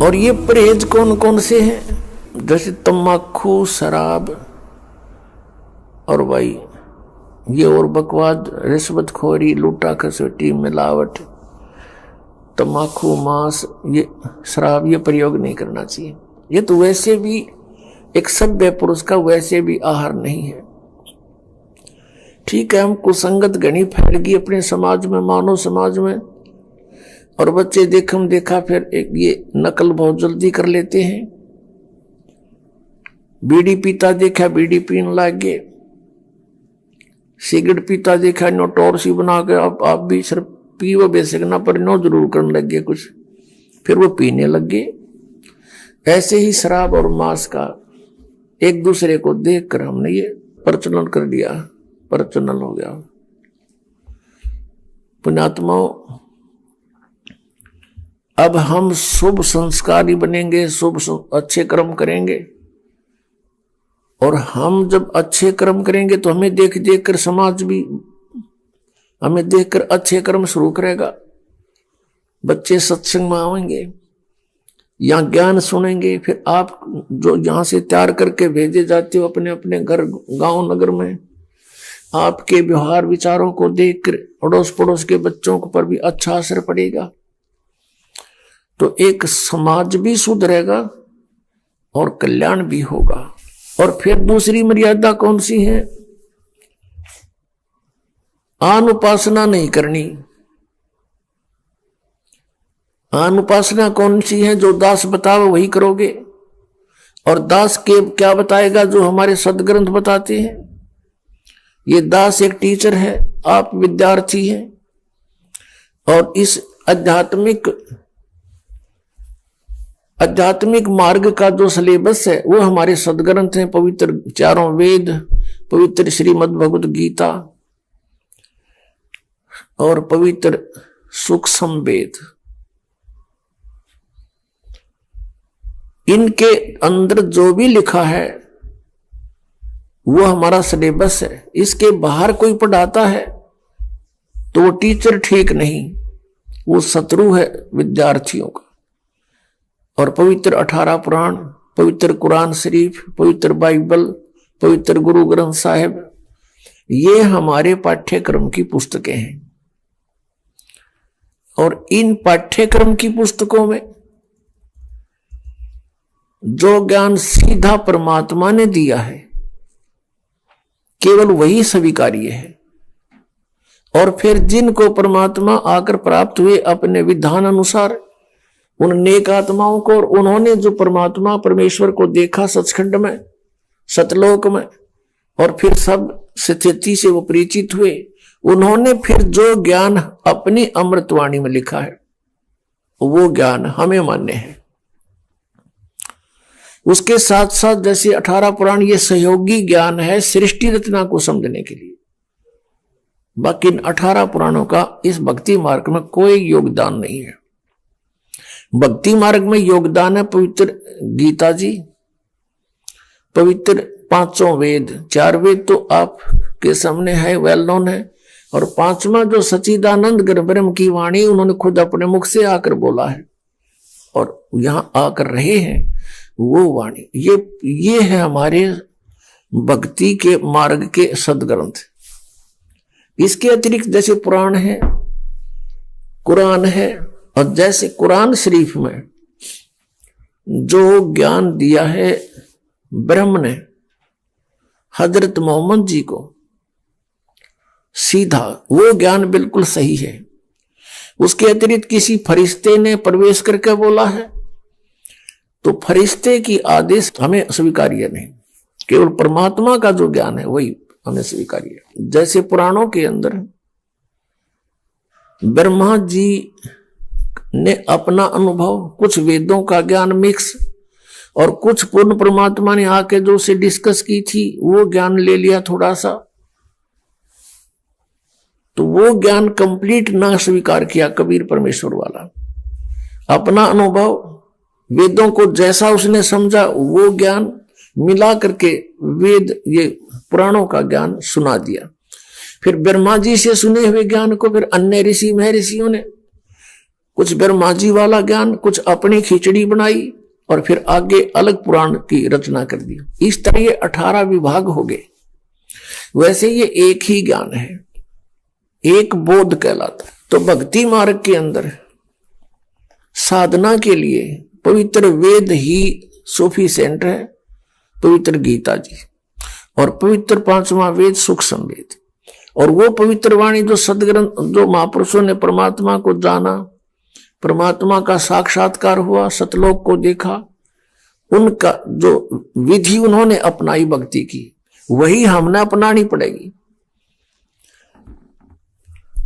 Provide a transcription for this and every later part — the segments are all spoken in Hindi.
और ये परहेज कौन कौन से हैं? जैसे तम्बाकू, शराब और भाई ये और बकवाद, रिश्वतखोरी, लूटा खसोटी, मिलावट, तम्बाकू, मांस, ये शराब, ये प्रयोग नहीं करना चाहिए। ये तो वैसे भी एक सभ्य पुरुष का वैसे भी आहार नहीं है। ठीक है, हम कुसंगत घनी फैल गई अपने समाज में, मानव समाज में, और बच्चे देखम देखा फिर एक ये नकल बहुत जल्दी कर लेते हैं। बीड़ी पीता देखा बीड़ी पीने लग गए, सिगरेट पीता देखा नो टोर सी बना के आप भी सिर्फ पीवो बेसिक ना पर नो जरूर करने लग गए कुछ, फिर वो पीने लग गए। ऐसे ही शराब और मांस का एक दूसरे को देखकर हमने ये प्रचलन कर दिया, प्रचलन हो गया। पुण्यात्माओं, अब हम शुभ संस्कारी बनेंगे, शुभ अच्छे कर्म करेंगे, और हम जब अच्छे कर्म करेंगे तो हमें देख देख कर समाज भी हमें देखकर अच्छे कर्म शुरू करेगा। बच्चे सत्संग में आएंगे, यहाँ ज्ञान सुनेंगे, फिर आप जो यहाँ से तैयार करके भेजे जाते हो अपने अपने घर गांव नगर में, आपके व्यवहार विचारों को देखकर अड़ोस पड़ोस के बच्चों पर भी अच्छा असर पड़ेगा। तो एक समाज भी सुधरेगा और कल्याण भी होगा। और फिर दूसरी मर्यादा कौन सी है? अनुपासना नहीं करनी। अनुपासना कौन सी है? जो दास बताओ वही करोगे, और दास के क्या बताएगा? जो हमारे सदग्रंथ बताते हैं। ये दास एक टीचर है, आप विद्यार्थी हैं, और इस आध्यात्मिक मार्ग का जो सिलेबस है वो हमारे सदग्रंथ हैं, पवित्र चारों वेद, पवित्र श्रीमद् भगवत गीता और पवित्र सूक्ष्म वेद। इनके अंदर जो भी लिखा है वो हमारा सिलेबस है। इसके बाहर कोई पढ़ाता है तो वो टीचर ठीक नहीं, वो शत्रु है विद्यार्थियों का। और पवित्र 18 पुराण, पवित्र कुरान शरीफ, पवित्र बाइबल, पवित्र गुरु ग्रंथ साहिब, ये हमारे पाठ्यक्रम की पुस्तकें हैं। और इन पाठ्यक्रम की पुस्तकों में जो ज्ञान सीधा परमात्मा ने दिया है केवल वही स्वीकार्य है। और फिर जिनको परमात्मा आकर प्राप्त हुए अपने विधान अनुसार, उन नेक आत्माओं को, और उन्होंने जो परमात्मा परमेश्वर को देखा सचखंड में, सतलोक में, और फिर सब स्थिति से वो परिचित हुए, उन्होंने फिर जो ज्ञान अपनी अमृतवाणी में लिखा है वो ज्ञान हमें मान्य है। उसके साथ साथ जैसे 18 पुराण ये सहयोगी ज्ञान है सृष्टि रचना को समझने के लिए। बाकी इन 18 पुराणों का इस भक्ति मार्ग में कोई योगदान नहीं है। भक्ति मार्ग में योगदान है पवित्र गीता जी, पवित्र 5 वेद, 4 वेद तो आपके सामने है, वेल नोन है, और 5वां जो सच्चिदानंद ब्रह्म की वाणी उन्होंने खुद अपने मुख से आकर बोला है और यहां आकर रहे हैं, वो वाणी ये है हमारे भक्ति के मार्ग के सदग्रंथ। इसके अतिरिक्त जैसे पुराण है, कुरान है, और जैसे कुरान शरीफ में जो ज्ञान दिया है ब्रह्म ने हजरत मोहम्मद जी को सीधा, वो ज्ञान बिल्कुल सही है। उसके अतिरिक्त किसी फरिश्ते ने प्रवेश करके बोला है तो फरिश्ते की आदेश हमें स्वीकार्य नहीं, केवल परमात्मा का जो ज्ञान है वही हमें स्वीकार्य है। जैसे पुराणों के अंदर ब्रह्मा जी ने अपना अनुभव, कुछ वेदों का ज्ञान मिक्स और कुछ पूर्ण परमात्मा ने आके जो उसे डिस्कस की थी वो ज्ञान ले लिया थोड़ा सा, तो वो ज्ञान कंप्लीट ना स्वीकार किया कबीर परमेश्वर वाला। अपना अनुभव वेदों को जैसा उसने समझा वो ज्ञान मिला करके वेद ये पुराणों का ज्ञान सुना दिया। फिर ब्रह्मा जी से सुने हुए ज्ञान को फिर अन्य ऋषि महर्षियों ने कुछ ब्रह्मा जी वाला ज्ञान, कुछ अपनी खिचड़ी बनाई और फिर आगे अलग पुराण की रचना कर दी। इस तरह ये 18 विभाग हो गए। वैसे ये एक ही ज्ञान है, एक बोध कहलाता है। तो भक्ति मार्ग के अंदर साधना के लिए पवित्र वेद ही सफिशिएंट है, पवित्र गीता जी, और पवित्र 5वां वेद सूक्ष्म वेद, और वो पवित्र वाणी जो सदग्रंथ, जो महापुरुषों ने परमात्मा को जाना, परमात्मा का साक्षात्कार हुआ, सतलोक को देखा, उनका जो विधि उन्होंने अपनाई भक्ति की, वही हमने अपनानी पड़ेगी,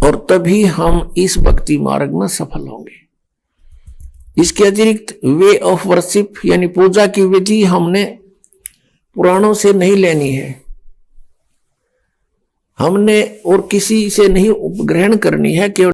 और तभी हम इस भक्ति मार्ग में सफल होंगे। इसके अतिरिक्त वे ऑफ वर्शिप यानी पूजा की विधि हमने पुराणों से नहीं लेनी है, हमने और किसी से नहीं ग्रहण करनी है, केवल